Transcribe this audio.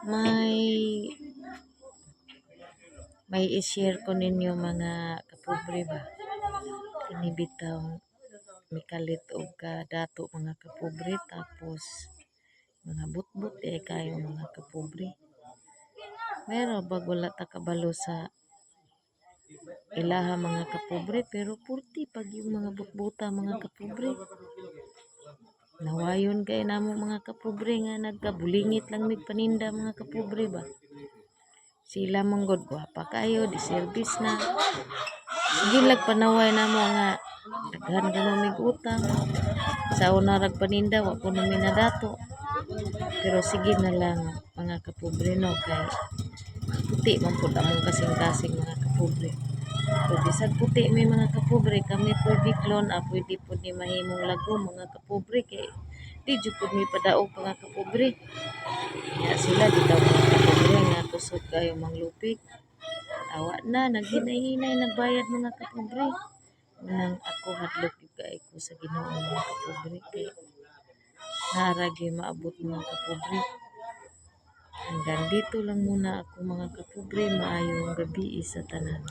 May may i-share ko ninyo mga kapobre ba. Kini bitaw mikalit og kadato mga kapobre, tapos mga butbut kayo mga kapobre. Meron bag wala ta kabalo sa ilaha mga kapobre, pero purti pag yung mga butbuta mga kapobre. Nawayon kay namo mga kapobre nga nagkabulingit lang mig paninda mga kapobre ba. Sila mong god gwapa kayo, di service na. Sige lag panaway namo nga daghan gano mig utang. Sa una rag paninda wa ko na minadato. Pero sige na lang mga kapobre no, kay puti man pud among kasing-kasing mga kapobre. So bisag puti may mga kapobre, kami pwede klon, pwede pud ni mahimong lagom mga kapobre, kay di jud pud mi padaog mga kapobre. Ya sila bitaw mga kapobre nga kusog kayo manglupig. Awa na naghinay-hinay nagbayad mga kapobre. Nang ako hadlok gyud kay ko sa Ginoo mga kapobre, kay naragi maabot mga kapobre. Hanggang dito lang muna ako mga kapobre. Maayong gabi sa tanan.